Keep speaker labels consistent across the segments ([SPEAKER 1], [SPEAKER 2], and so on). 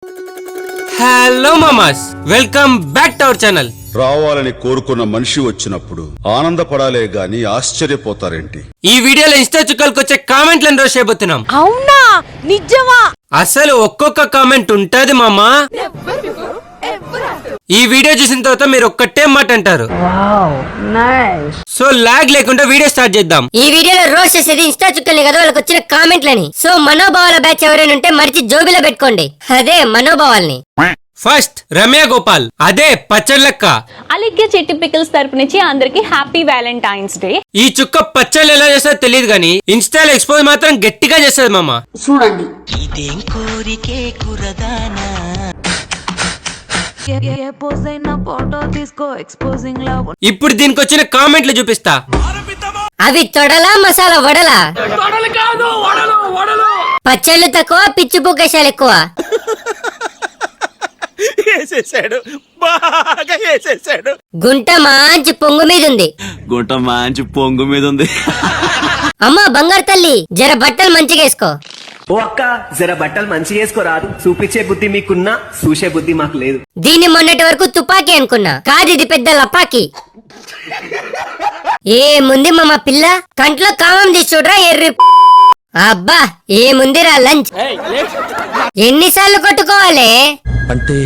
[SPEAKER 1] Hello మామాస్, welcome back to our channel.
[SPEAKER 2] రావాలని కోరుకున్న మనిషి వచ్చినప్పుడు ఆనందపడాలే గాని ఆశ్చర్యపోతారేంటి?
[SPEAKER 1] ఈ వీడియోలో ఇన్స్టా చుక్కలకు వచ్చే కామెంట్లను రోజు చేయబోతున్నాం.
[SPEAKER 3] అవునా, నిజమా?
[SPEAKER 1] అసలు ఒక్కొక్క కామెంట్ ఉంటది మామా. ఈ వీడియో చూసిన తర్వాత మీరు ఒక్కటే మాట అంటారు. సో లాగ్ లేకుండా వీడియో స్టార్ట్ చేద్దాం.
[SPEAKER 4] ఈ వీడియోలో రోస్ట్ చేసేది ఇన్స్టా చుక్కల్ని కదా, వాళ్ళకి వచ్చిన కామెంట్లని. సో మనోభావాల బ్యాచ్ ఎవరైనా ఉంటే మరిచి జోబిలో పెట్టుకోండి. అదే మనోభావాల్ని.
[SPEAKER 1] ఫస్ట్ రమ్య గోపాల్, అదే పచ్చళ్ళక్క.
[SPEAKER 3] అలిగ్య చెట్టి పికిల్స్ తరపు నుంచి అందరికి హ్యాపీ వ్యాలంటైన్స్ డే.
[SPEAKER 1] ఈ చుక్క పచ్చళ్ళు ఎలా చేస్తారో తెలియదు గానీ ఇన్స్టాలో ఎక్స్పోజ్ మాత్రం గట్టిగా చేస్తుంది మామ.
[SPEAKER 5] చూడండి,
[SPEAKER 6] ఇదేం కోరికే కురదానా,
[SPEAKER 1] ఇప్పుడు దీనికి వచ్చిన కామెంట్లు చూపిస్తా.
[SPEAKER 4] అవి తొడలా మసాలా వడలా? పచ్చళ్ళు తక్కువ, పిచ్చి పుకేశాలు ఎక్కువ. గుంట మంచి పొంగు మీద ఉంది.
[SPEAKER 7] గుంట మంచి పొంగు మీద ఉంది.
[SPEAKER 4] అమ్మా బంగారు తల్లి, జర బట్టలు మంచిగా వేసుకో.
[SPEAKER 8] ఓ అక్క, జర బట్టలు మంచిగా వేసుకోరాదు. చూపించే బుద్ధి మీకున్నా, చూసే బుద్ధి మాకు లేదు.
[SPEAKER 4] దీన్ని మొన్నటి వరకు తుపాకీ అనుకున్నా, కాదు ఇది పెద్ద లపాకి. ఏముంది మామ పిల్ల, కంట్లో కామం తీసి చూడరా ఎర్రి. అబ్బా ఏముందిరా లంచ్. ఎన్నిసార్లు కొట్టుకోవాలి
[SPEAKER 7] అంటే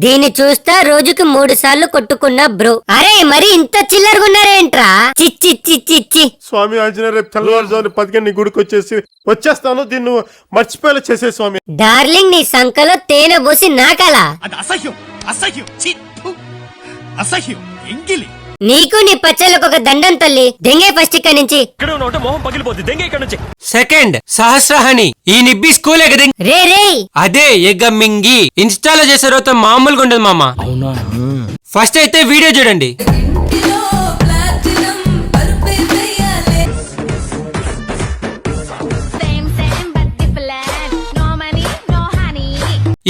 [SPEAKER 4] దీన్ని చూస్తా రోజుకి 3 సార్లు కొట్టుకున్నా బ్రో. అరే మరి ఇంత చిల్లరగున్నారేంట్రా? చిచ్చి చిచ్చి చి.
[SPEAKER 9] స్వామి ఆంజనేయ, రేపు తెల్లవారుజామున 10 నీ గుడికి వచ్చేస్తాను. దీన్ని మర్చిపోయేలా చేసే స్వామి.
[SPEAKER 4] డార్లింగ్, నీ సంకలో తేనె పోసి నాకలా. నీకు నీ పచ్చళ్ళకు ఒక దండం తల్లి. దెంగే ఫస్ట్ ఇక్కడ నుంచి.
[SPEAKER 1] సెకండ్ సహస్రహని, ఈ నిబ్బి స్కూల్ ఎగది.
[SPEAKER 4] రే రే,
[SPEAKER 1] అదే ఎగమింగి. ఇన్స్టాలో చేసే రోజు మామూలుగా ఉండదు మామ. ఫస్ట్ అయితే వీడియో చూడండి.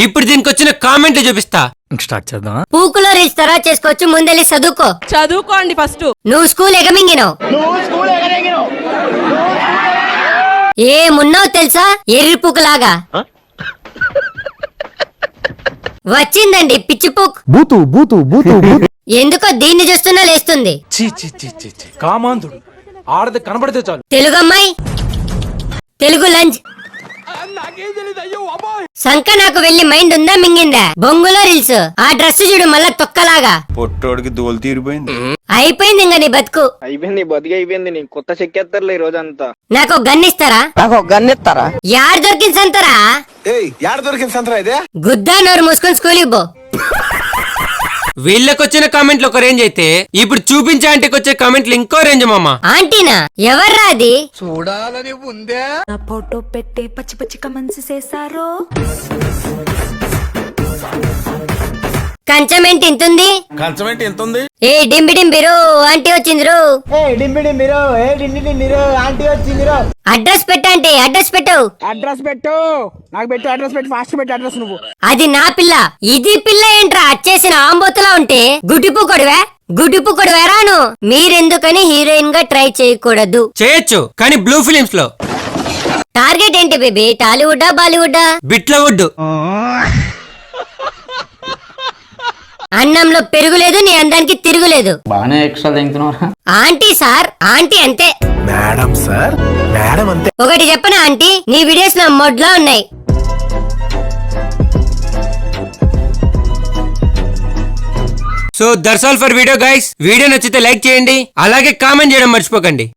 [SPEAKER 1] ఇప్పుడు దీనికి వచ్చిన కామెంట్ చూపిస్తా.
[SPEAKER 7] స్టార్ట్ చేద్దాం.
[SPEAKER 4] పూకులో రీల్స్ తరా చేసుకోవచ్చు, ముందెళ్ళి చదువుకో.
[SPEAKER 3] చదువుకోండి ఫస్ట్.
[SPEAKER 4] నువ్వు స్కూల్ ఎగమింగినావు. ఏమున్నావు తెలుసా, ఎర్రి పూకులాగా. వచ్చిందండి పిచ్చి పూక్. ఎందుకో దీన్ని చూస్తున్నా లేస్తుంది.
[SPEAKER 7] కామాంధుడు ఆడది కనబడితే చాలు.
[SPEAKER 4] తెలుగు అమ్మాయి, తెలుగు లంచ్. సంక నాకు వెళ్ళి మైండ్ ఉందా మింగిందా? బొంగులో రీల్స్. ఆ డ్రెస్ చూడు మళ్ళా తొక్కలాగా.
[SPEAKER 2] పొట్టోడికి దోలు తీరిపోయింది.
[SPEAKER 4] అయిపోయింది ఇంకా నీ బతుకు.
[SPEAKER 10] అయిపోయింది. నీ కొత్త చెక్కేస్తారులే ఈ రోజంతా.
[SPEAKER 4] నాకు గన్ ఇస్తారా? యాడ్ దొరికింది సంతరా? గుద్దా నోరు మూసుకొని స్కూల్కి పో.
[SPEAKER 1] వీళ్ళకొచ్చిన కామెంట్లు ఒక రేంజ్ అయితే ఇప్పుడు చూపించే ఆంటీకి వచ్చే కామెంట్లు ఇంకో రేంజ్ మామ.
[SPEAKER 4] ఆంటీనా? ఎవర్రా అది?
[SPEAKER 6] చూడాలని ఉందే.
[SPEAKER 3] నా ఫోటో పెట్టి పచ్చి పచ్చి కమెంట్స్ చేశారు.
[SPEAKER 4] కంచమేంటి ఇంతుంది? ఏ డింబి డింబిరు ఆంటీ వచ్చిందిరు. అడ్రస్ పెట్టండి, అడ్రస్ పెట్టు.
[SPEAKER 10] నాకు పెట్టు అడ్రస్ ఫాస్ట్ పెట్టు అడ్రస్. నువ్వు
[SPEAKER 4] అది నా పిల్ల, ఇది పిల్ల ఏంట్రా అచ్చేసిన ఆంబోతులా ఉంటే? గుడ్డిపు కొడువేరాను. మీరెందుకని హీరోయిన్ గా ట్రై చేయకూడదు?
[SPEAKER 1] చేయొచ్చు, కానీ బ్లూ ఫిలిమ్స్ లో.
[SPEAKER 4] టార్గెట్ ఏంటి బేబీ? టాలీవుడ్డా బాలీవుడ్డా?
[SPEAKER 1] బిట్లవుడ్.
[SPEAKER 4] అన్నంలో పెరుగులేదు, నీ అందానికి తిరుగులేదు.
[SPEAKER 7] బానే ఎక్స్ట్రా తింటున్నారా?
[SPEAKER 4] ఆంటీ సార్, ఆంటీ అంతే.
[SPEAKER 7] మేడం సార్, మేడం అంతే.
[SPEAKER 4] ఒకటి చెప్పనా ఆంటీ, నీ వీడియోస్ నా మొడ్లా ఉన్నాయి.
[SPEAKER 1] So that's all for video guys. Video నచ్చితే లైక్ చేయండి, అలాగే కామెంట్ చేయడం మర్చిపోకండి.